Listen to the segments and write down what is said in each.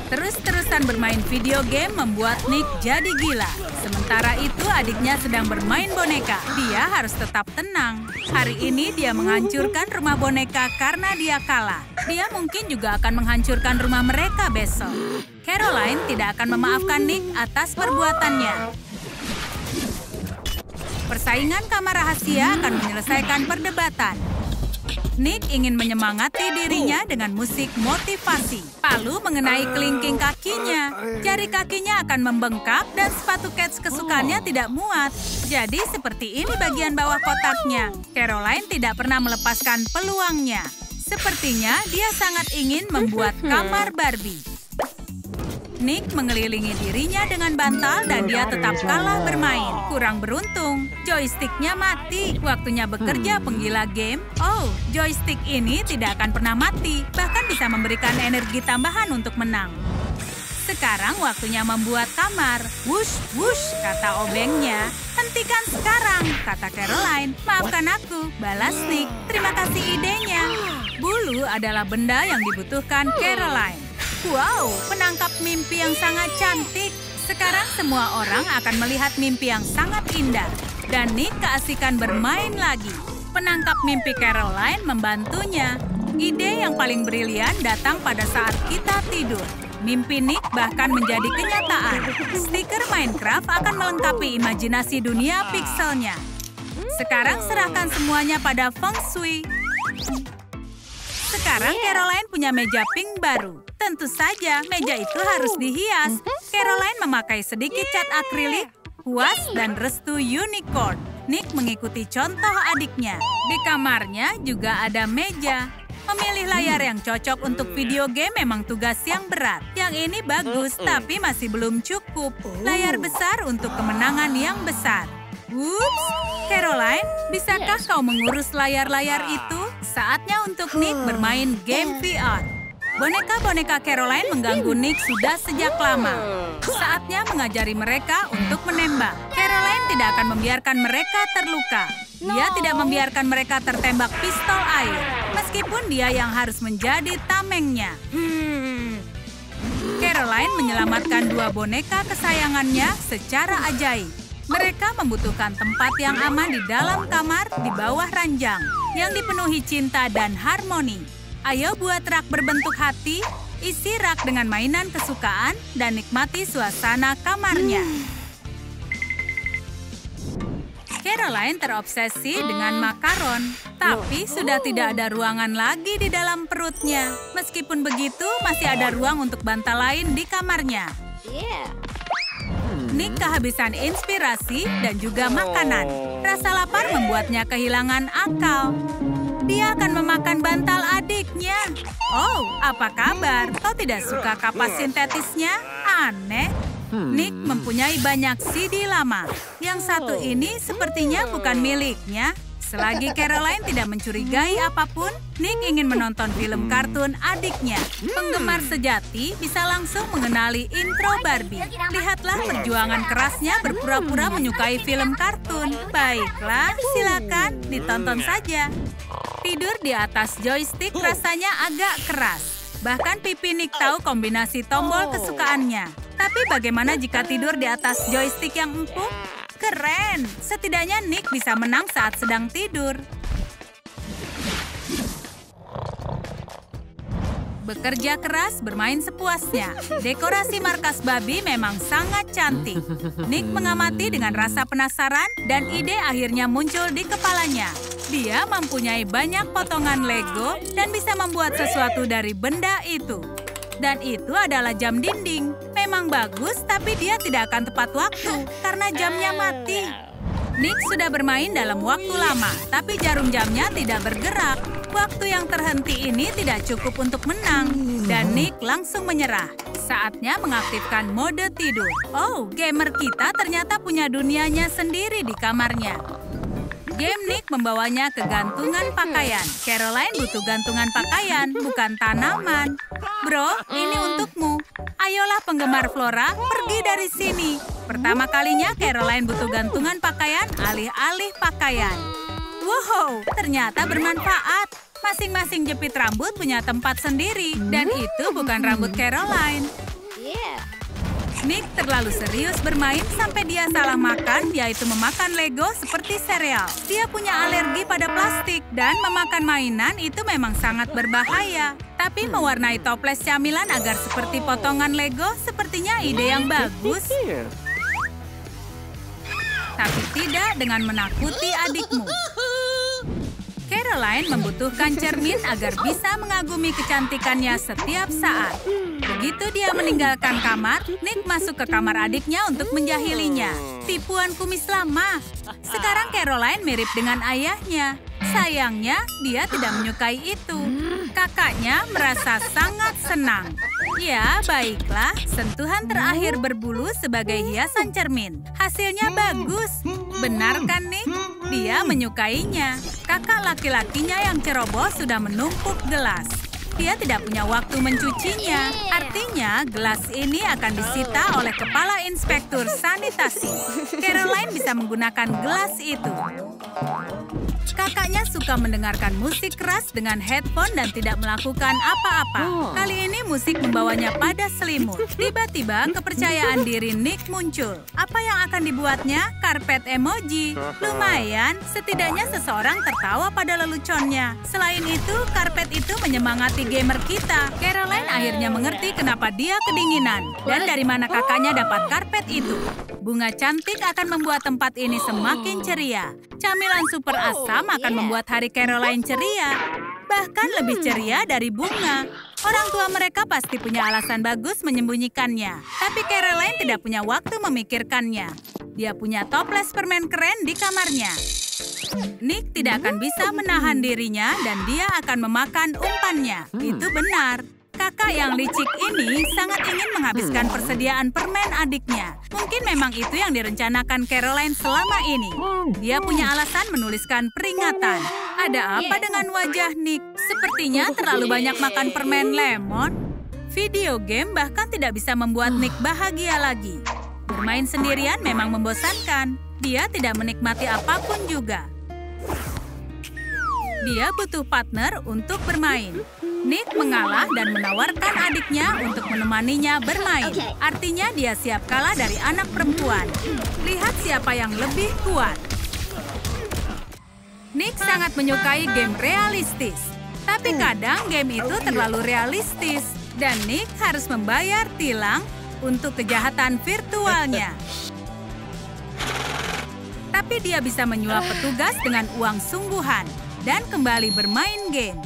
Terus-terusan bermain video game membuat Nick jadi gila. Sementara itu adiknya sedang bermain boneka. Dia harus tetap tenang. Hari ini dia menghancurkan rumah boneka karena dia kalah. Dia mungkin juga akan menghancurkan rumah mereka besok. Caroline tidak akan memaafkan Nick atas perbuatannya. Persaingan kamar rahasia akan menyelesaikan perdebatan. Nick ingin menyemangati dirinya dengan musik motivasi. Palu mengenai kelingking kakinya. Jari kakinya akan membengkak dan sepatu kets kesukaannya tidak muat. Jadi seperti ini bagian bawah kotaknya. Caroline tidak pernah melepaskan peluangnya. Sepertinya dia sangat ingin membuat kamar Barbie. Nick mengelilingi dirinya dengan bantal dan dia tetap kalah bermain. Kurang beruntung, joysticknya mati. Waktunya bekerja penggila game. Oh, joystick ini tidak akan pernah mati. Bahkan bisa memberikan energi tambahan untuk menang. Sekarang waktunya membuat kamar. Wush, wush, kata obengnya. Hentikan sekarang, kata Caroline. Maafkan aku, balas Nick. Terima kasih idenya. Bulu adalah benda yang dibutuhkan Caroline. Wow, penangkap mimpi yang sangat cantik. Sekarang semua orang akan melihat mimpi yang sangat indah. Dan Nick keasikan bermain lagi. Penangkap mimpi Caroline membantunya. Ide yang paling brilian datang pada saat kita tidur. Mimpi Nick bahkan menjadi kenyataan. Stiker Minecraft akan melengkapi imajinasi dunia pikselnya. Sekarang serahkan semuanya pada Feng Shui. Sekarang Caroline punya meja pink baru. Tentu saja, meja itu harus dihias. Caroline memakai sedikit cat akrilik, kuas, dan restu unicorn. Nick mengikuti contoh adiknya. Di kamarnya juga ada meja. Memilih layar yang cocok untuk video game memang tugas yang berat. Yang ini bagus, tapi masih belum cukup. Layar besar untuk kemenangan yang besar. Ups, Caroline, bisakah kau mengurus layar-layar itu? Saatnya untuk Nick bermain game VR. Boneka-boneka Caroline mengganggu Nick sudah sejak lama. Saatnya mengajari mereka untuk menembak. Caroline tidak akan membiarkan mereka terluka. Dia tidak membiarkan mereka tertembak pistol air. Meskipun dia yang harus menjadi tamengnya. Caroline menyelamatkan dua boneka kesayangannya secara ajaib. Mereka membutuhkan tempat yang aman di dalam kamar di bawah ranjang yang dipenuhi cinta dan harmoni. Ayo buat rak berbentuk hati, isi rak dengan mainan kesukaan, dan nikmati suasana kamarnya. Caroline terobsesi dengan makaron, tapi sudah tidak ada ruangan lagi di dalam perutnya. Meskipun begitu, masih ada ruang untuk bantal lain di kamarnya. Nick kehabisan inspirasi dan juga makanan. Rasa lapar membuatnya kehilangan akal. Dia akan memakan bantal adiknya. Oh, apa kabar? Kau tidak suka kapas sintetisnya? Aneh. Nick mempunyai banyak CD lama. Yang satu ini sepertinya bukan miliknya. Selagi Caroline tidak mencurigai apapun, Nick ingin menonton film kartun adiknya. Penggemar sejati bisa langsung mengenali intro Barbie. Lihatlah perjuangan kerasnya berpura-pura menyukai film kartun. Baiklah, silakan ditonton saja. Tidur di atas joystick rasanya agak keras. Bahkan pipi Nick tahu kombinasi tombol kesukaannya. Tapi bagaimana jika tidur di atas joystick yang empuk? Keren! Setidaknya Nick bisa menang saat sedang tidur. Bekerja keras, bermain sepuasnya. Dekorasi markas babi memang sangat cantik. Nick mengamati dengan rasa penasaran dan ide akhirnya muncul di kepalanya. Dia mempunyai banyak potongan Lego dan bisa membuat sesuatu dari benda itu. Dan itu adalah jam dinding. Memang bagus, tapi dia tidak akan tepat waktu karena jamnya mati. Nick sudah bermain dalam waktu lama, tapi jarum jamnya tidak bergerak. Waktu yang terhenti ini tidak cukup untuk menang, dan Nick langsung menyerah. Saatnya mengaktifkan mode tidur. Oh, gamer kita ternyata punya dunianya sendiri di kamarnya. Game Nick membawanya ke gantungan pakaian. Caroline butuh gantungan pakaian, bukan tanaman. Bro, ini untukmu. Ayolah penggemar Flora, pergi dari sini. Pertama kalinya Caroline butuh gantungan pakaian alih-alih pakaian. Wow, ternyata bermanfaat. Masing-masing jepit rambut punya tempat sendiri. Dan itu bukan rambut Caroline. Nick terlalu serius bermain sampai dia salah makan, yaitu memakan Lego seperti sereal. Dia punya alergi pada plastik dan memakan mainan itu memang sangat berbahaya. Tapi mewarnai toples camilan agar seperti potongan Lego sepertinya ide yang bagus. Tapi tidak dengan menakuti adikmu. Caroline membutuhkan cermin agar bisa mengagumi kecantikannya setiap saat. Begitu dia meninggalkan kamar, Nick masuk ke kamar adiknya untuk menjahilinya. Tipuan kumis lama. Sekarang Caroline mirip dengan ayahnya. Sayangnya, dia tidak menyukai itu. Kakaknya merasa sangat senang. Ya, baiklah. Sentuhan terakhir berbulu sebagai hiasan cermin. Hasilnya bagus. Benar kan, Nick? Dia menyukainya. Kakak laki-lakinya yang ceroboh sudah menumpuk gelas. Dia tidak punya waktu mencucinya. Artinya, gelas ini akan disita oleh kepala inspektur sanitasi. Caroline bisa menggunakan gelas itu. Kakaknya suka mendengarkan musik keras dengan headphone dan tidak melakukan apa-apa. Kali ini musik membawanya pada selimut. Tiba-tiba kepercayaan diri Nick muncul. Apa yang akan dibuatnya? Karpet emoji. Lumayan, setidaknya seseorang tertawa pada leluconnya. Selain itu, karpet itu menyemangati gamer kita. Caroline akhirnya mengerti kenapa dia kedinginan. Dan dari mana kakaknya dapat karpet itu. Bunga cantik akan membuat tempat ini semakin ceria. Camilan super asam akan membuat hari Caroline ceria. Bahkan lebih ceria dari bunga. Orang tua mereka pasti punya alasan bagus menyembunyikannya. Tapi Caroline tidak punya waktu memikirkannya. Dia punya toples permen keren di kamarnya. Nick tidak akan bisa menahan dirinya dan dia akan memakan umpannya. Itu benar. Kakak yang licik ini sangat ingin menghabiskan persediaan permen adiknya. Mungkin memang itu yang direncanakan Caroline selama ini. Dia punya alasan menuliskan peringatan. Ada apa dengan wajah Nick? Sepertinya terlalu banyak makan permen lemon. Video game bahkan tidak bisa membuat Nick bahagia lagi. Bermain sendirian memang membosankan. Dia tidak menikmati apapun juga. Dia butuh partner untuk bermain. Nick mengalah dan menawarkan adiknya untuk menemaninya bermain. Artinya dia siap kalah dari anak perempuan. Lihat siapa yang lebih kuat. Nick sangat menyukai game realistis. Tapi kadang game itu terlalu realistis. Dan Nick harus membayar tilang untuk kejahatan virtualnya. Tapi dia bisa menyuap petugas dengan uang sungguhan dan kembali bermain game.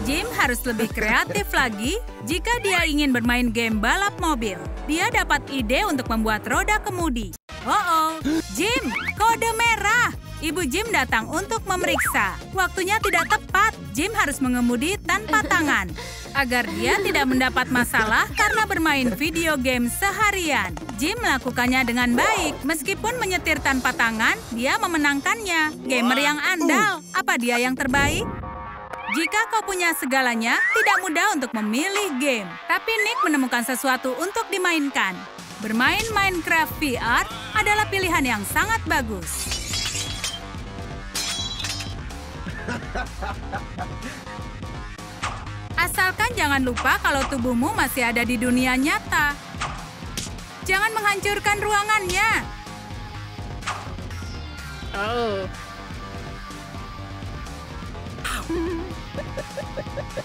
Jim harus lebih kreatif lagi jika dia ingin bermain game balap mobil. Dia dapat ide untuk membuat roda kemudi. Oh, Jim, kode merah. Ibu Jim datang untuk memeriksa. Waktunya tidak tepat. Jim harus mengemudi tanpa tangan agar dia tidak mendapat masalah karena bermain video game seharian. Jim melakukannya dengan baik. Meskipun menyetir tanpa tangan, dia memenangkannya. Gamer yang andal. Apa dia yang terbaik? Jika kau punya segalanya, tidak mudah untuk memilih game. Tapi Nick menemukan sesuatu untuk dimainkan. Bermain Minecraft VR adalah pilihan yang sangat bagus. Asalkan jangan lupa kalau tubuhmu masih ada di dunia nyata. Jangan menghancurkan ruangannya.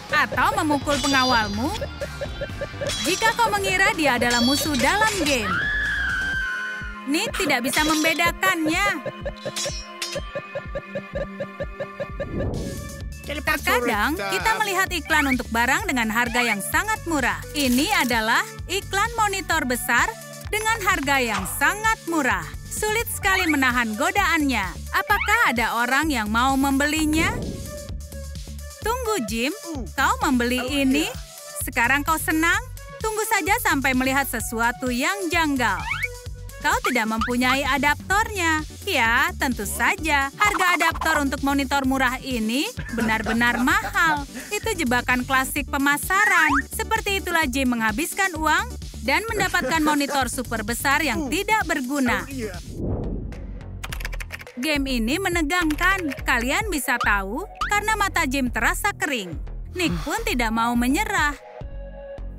Atau memukul pengawalmu jika kau mengira dia adalah musuh dalam game. Nick tidak bisa membedakannya. Terkadang kita melihat iklan untuk barang dengan harga yang sangat murah. Ini adalah iklan monitor besar dengan harga yang sangat murah. Sulit sekali menahan godaannya. Apakah ada orang yang mau membelinya? Tunggu, Jim. Kau membeli ini? Sekarang kau senang? Tunggu saja sampai melihat sesuatu yang janggal. Kau tidak mempunyai adaptornya. Ya, tentu saja. Harga adaptor untuk monitor murah ini benar-benar mahal. Itu jebakan klasik pemasaran. Seperti itulah Jim menghabiskan uang dan mendapatkan monitor super besar yang tidak berguna. Game ini menegangkan. Kalian bisa tahu karena mata Jim terasa kering. Nick pun tidak mau menyerah.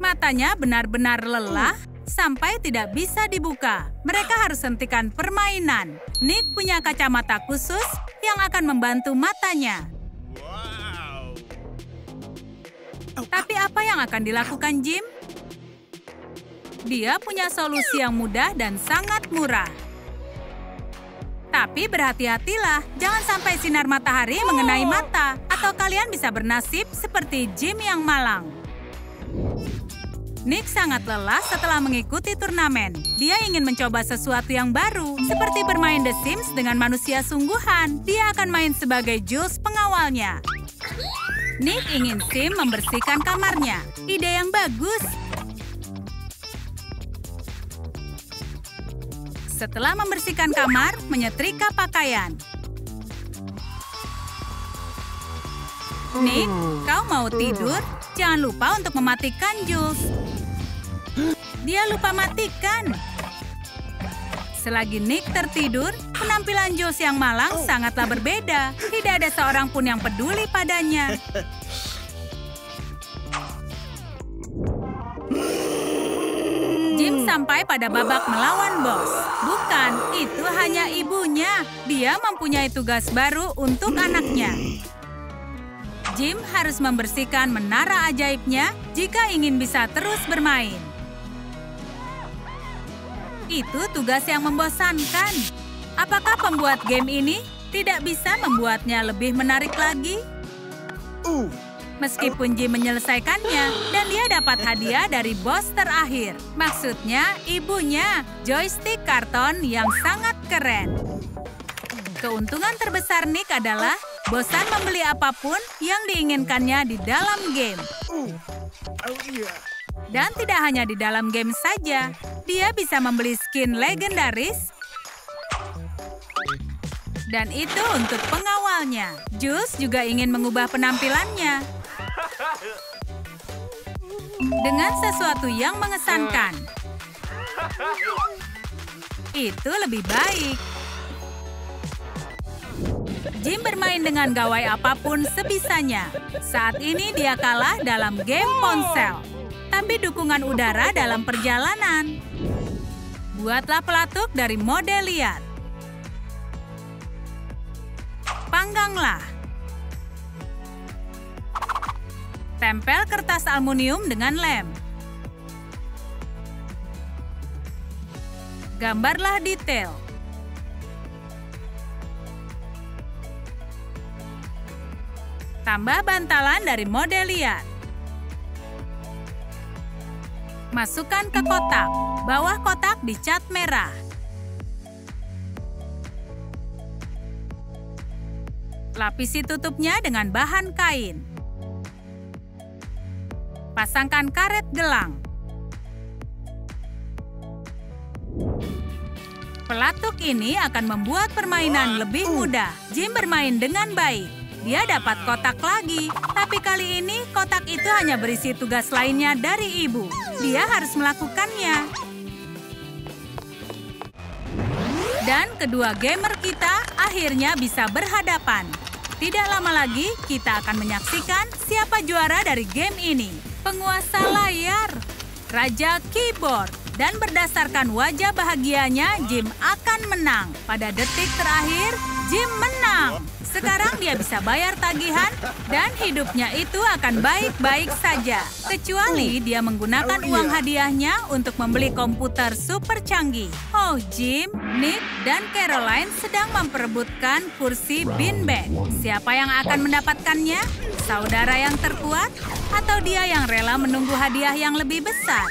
Matanya benar-benar lelah sampai tidak bisa dibuka. Mereka harus hentikan permainan. Nick punya kacamata khusus yang akan membantu matanya. Tapi apa yang akan dilakukan Jim? Dia punya solusi yang mudah dan sangat murah. Tapi berhati-hatilah, jangan sampai sinar matahari mengenai mata, atau kalian bisa bernasib seperti Jim yang malang. Nick sangat lelah setelah mengikuti turnamen. Dia ingin mencoba sesuatu yang baru, seperti bermain The Sims dengan manusia sungguhan. Dia akan main sebagai Jules pengawalnya. Nick ingin Sim membersihkan kamarnya. Ide yang bagus. Setelah membersihkan kamar, menyetrika pakaian. Nick, kau mau tidur? Jangan lupa untuk mematikan Jules. Dia lupa matikan. Selagi Nick tertidur, penampilan Jules yang malang sangatlah berbeda. Tidak ada seorang pun yang peduli padanya. Jim sampai pada babak melawan bos. Bukan, itu hanya ibunya. Dia mempunyai tugas baru untuk anaknya. Jim harus membersihkan menara ajaibnya jika ingin bisa terus bermain. Itu tugas yang membosankan. Apakah pembuat game ini tidak bisa membuatnya lebih menarik lagi? Meskipun Jim menyelesaikannya, dan dia dapat hadiah dari bos terakhir. Maksudnya, ibunya, joystick karton yang sangat keren. Keuntungan terbesar Nick adalah bosan membeli apapun yang diinginkannya di dalam game. Dan tidak hanya di dalam game saja, dia bisa membeli skin legendaris. Dan itu untuk pengawalnya. Jules juga ingin mengubah penampilannya dengan sesuatu yang mengesankan. Itu lebih baik. Jim bermain dengan gawai apapun sebisanya. Saat ini dia kalah dalam game ponsel. Tapi dukungan udara dalam perjalanan. Buatlah pelatuk dari model liar. Pangganglah. Tempel kertas aluminium dengan lem. Gambarlah detail. Tambah bantalan dari model liar. Masukkan ke kotak. Bawah kotak dicat merah. Lapisi tutupnya dengan bahan kain. Pasangkan karet gelang. Pelatuk ini akan membuat permainan lebih mudah. Jim bermain dengan baik. Dia dapat kotak lagi, tapi kali ini kotak itu hanya berisi tugas lainnya dari ibu. Dia harus melakukannya. Dan kedua gamer kita akhirnya bisa berhadapan. Tidak lama lagi, kita akan menyaksikan siapa juara dari game ini. Penguasa layar, Raja Keyboard. Dan berdasarkan wajah bahagianya, Jim akan menang. Pada detik terakhir, Jim menang. Sekarang dia bisa bayar tagihan dan hidupnya itu akan baik-baik saja. Kecuali dia menggunakan uang hadiahnya untuk membeli komputer super canggih. Oh, Jim, Nick, dan Caroline sedang memperebutkan kursi beanbag. Siapa yang akan mendapatkannya? Saudara yang terkuat? Atau dia yang rela menunggu hadiah yang lebih besar?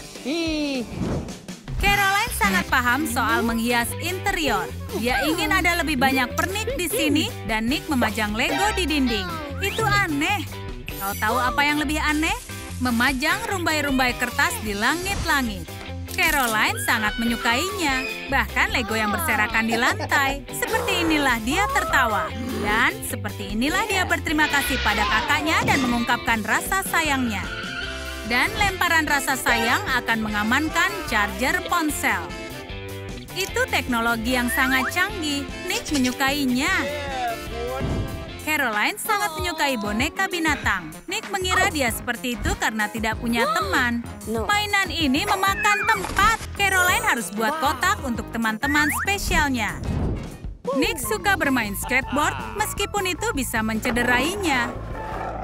Caroline sangat paham soal menghias interior. Dia ingin ada lebih banyak pernik di sini dan Nick memajang Lego di dinding. Itu aneh. Kau tahu apa yang lebih aneh? Memajang rumbai-rumbai kertas di langit-langit. Caroline sangat menyukainya. Bahkan Lego yang berserakan di lantai. Seperti inilah dia tertawa. Dan seperti inilah dia berterima kasih pada kakaknya dan mengungkapkan rasa sayangnya. Dan lemparan rasa sayang akan mengamankan charger ponsel. Itu teknologi yang sangat canggih. Nick menyukainya. Caroline sangat menyukai boneka binatang. Nick mengira dia seperti itu karena tidak punya teman. Mainan ini memakan tempat. Caroline harus buat kotak untuk teman-teman spesialnya. Nick suka bermain skateboard meskipun itu bisa mencederainya.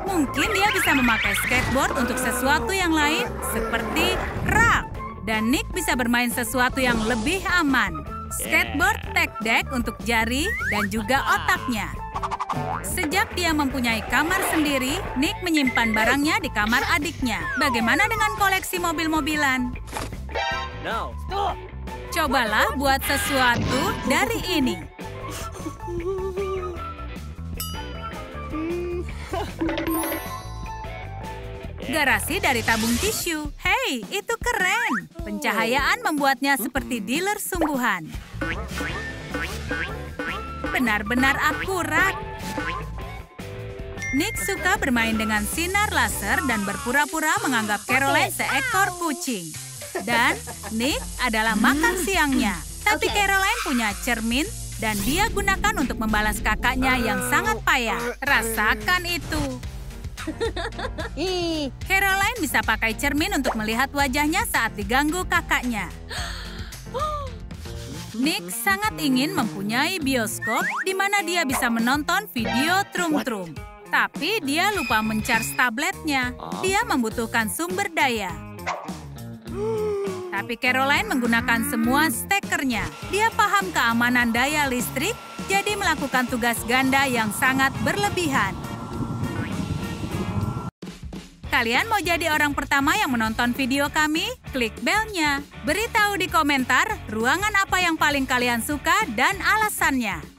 Mungkin dia bisa memakai skateboard untuk sesuatu yang lain seperti rak. Dan Nick bisa bermain sesuatu yang lebih aman. Skateboard tech deck untuk jari dan juga otaknya. Sejak dia mempunyai kamar sendiri, Nick menyimpan barangnya di kamar adiknya. Bagaimana dengan koleksi mobil-mobilan? Cobalah buat sesuatu dari ini. Garasi dari tabung tisu. Hei, itu keren. Pencahayaan membuatnya seperti dealer sungguhan. Benar-benar akurat. Nick suka bermain dengan sinar laser dan berpura-pura menganggap Caroline seekor kucing. Dan Nick adalah makan siangnya. Tapi Caroline punya cermin dan dia gunakan untuk membalas kakaknya yang sangat payah. Rasakan itu. Caroline bisa pakai cermin untuk melihat wajahnya saat diganggu kakaknya. Nick sangat ingin mempunyai bioskop di mana dia bisa menonton video trum-trum. Tapi dia lupa mencharge tabletnya. Dia membutuhkan sumber daya. Tapi Caroline menggunakan semua stekernya. Dia paham keamanan daya listrik, jadi melakukan tugas ganda yang sangat berlebihan. Kalian mau jadi orang pertama yang menonton video kami? Klik belnya. Beritahu di komentar ruangan apa yang paling kalian suka dan alasannya.